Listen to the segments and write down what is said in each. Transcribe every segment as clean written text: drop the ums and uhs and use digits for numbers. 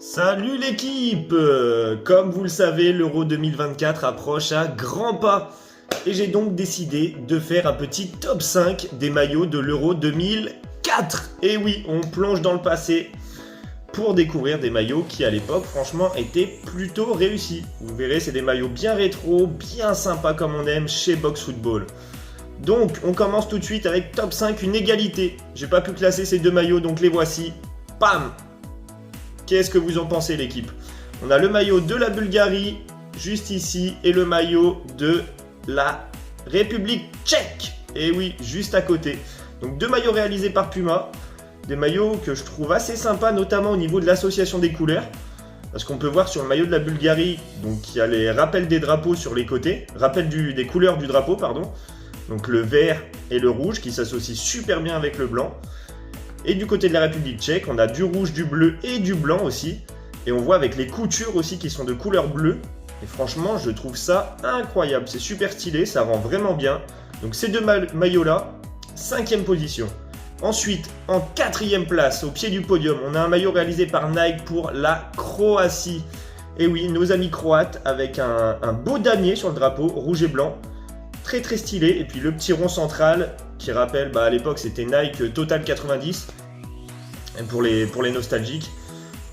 Salut l'équipe. Comme vous le savez, l'Euro 2024 approche à grands pas. Et j'ai donc décidé de faire un petit top 5 des maillots de l'Euro 2004. Et oui, on plonge dans le passé pour découvrir des maillots qui à l'époque franchement étaient plutôt réussis. Vous verrez, c'est des maillots bien rétro, bien sympas comme on aime chez Box Football. Donc on commence tout de suite avec top 5, une égalité. J'ai pas pu classer ces deux maillots, donc les voici. Pam! Qu'est-ce que vous en pensez l'équipe? On a le maillot de la Bulgarie juste ici et le maillot de la République tchèque. Et oui, juste à côté. Donc deux maillots réalisés par Puma. Des maillots que je trouve assez sympas, notamment au niveau de l'association des couleurs. Parce qu'on peut voir sur le maillot de la Bulgarie, donc il y a les rappels des drapeaux sur les côtés. Rappels des couleurs du drapeau, pardon. Donc le vert et le rouge qui s'associent super bien avec le blanc. Et du côté de la République tchèque, on a du rouge, du bleu et du blanc aussi. Et on voit avec les coutures aussi qui sont de couleur bleue. Et franchement, je trouve ça incroyable. C'est super stylé, ça rend vraiment bien. Donc ces deux maillots-là, 5e position. Ensuite, en 4e place, au pied du podium, on a un maillot réalisé par Nike pour la Croatie. Et oui, nos amis croates avec un beau damier sur le drapeau, rouge et blanc. Très très stylé. Et puis le petit rond central qui rappelle, à l'époque c'était Nike Total 90 pour les nostalgiques.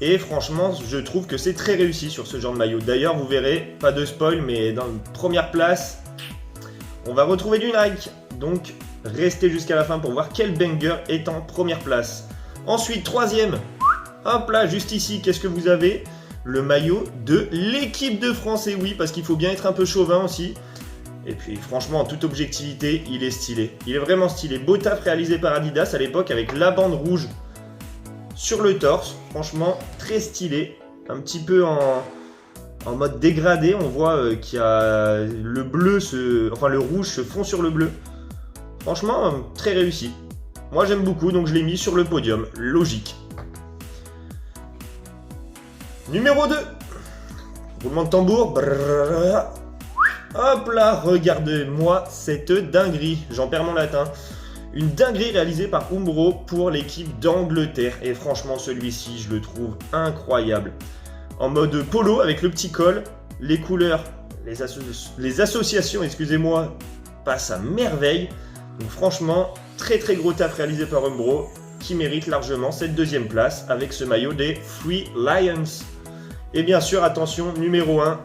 Et franchement, je trouve que c'est très réussi sur ce genre de maillot. D'ailleurs, vous verrez, pas de spoil, mais dans la première place, on va retrouver du Nike. Donc, restez jusqu'à la fin pour voir quel banger est en première place. Ensuite, 3e, hop là, juste ici, qu'est-ce que vous avez? Le maillot de l'équipe de France. Et oui, parce qu'il faut bien être un peu chauvin aussi. Et puis franchement, en toute objectivité, il est stylé. Il est vraiment stylé. Beau taf réalisé par Adidas à l'époque avec la bande rouge sur le torse. Franchement, très stylé. Un petit peu en mode dégradé. On voit qu'il y a le bleu, le rouge se fond sur le bleu. Franchement, très réussi. Moi, j'aime beaucoup, donc je l'ai mis sur le podium. Logique. Numéro 2. Roulement de tambour. Brrr. Hop là, regardez-moi cette dinguerie, j'en perds mon latin. Une dinguerie réalisée par Umbro pour l'équipe d'Angleterre. Et franchement, celui-ci, je le trouve incroyable. En mode polo avec le petit col, les couleurs, les associations, excusez-moi, passent à merveille. Donc franchement, très très gros taf réalisé par Umbro qui mérite largement cette 2e place avec ce maillot des Free Lions. Et bien sûr, attention, numéro 1.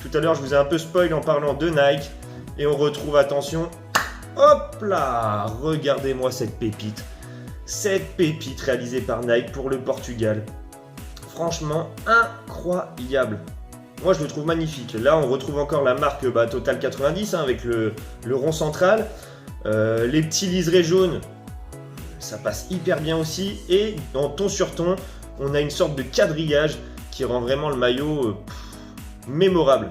Tout à l'heure, je vous ai un peu spoil en parlant de Nike. Et on retrouve, attention, hop là, regardez-moi cette pépite. Cette pépite réalisée par Nike pour le Portugal. Franchement, incroyable. Moi, je le trouve magnifique. Là, on retrouve encore la marque Total 90 avec le rond central. Les petits liserés jaunes, ça passe hyper bien aussi. Et en ton sur ton, on a une sorte de quadrillage qui rend vraiment le maillot... mémorable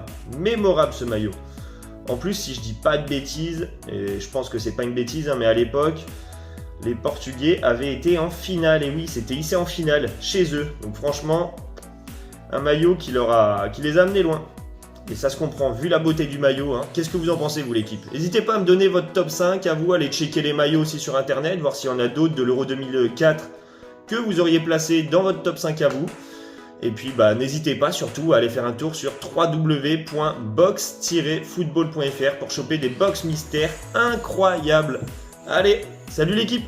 ce maillot. En plus, si je dis pas de bêtises, et je pense que c'est pas une bêtise, mais à l'époque, les Portugais avaient été en finale. Et oui, c'était hissé en finale chez eux. Donc franchement, un maillot qui les a amenés loin. Et ça se comprend vu la beauté du maillot. Qu'est-ce que vous en pensez, vous, l'équipe? N'hésitez pas à me donner votre top 5, à vous, allez checker les maillots aussi sur internet, voir s'il y en a d'autres de l'Euro 2004 que vous auriez placé dans votre top 5 à vous. Et puis n'hésitez pas surtout à aller faire un tour sur www.box-football.fr pour choper des box mystères incroyables. Allez, salut l'équipe!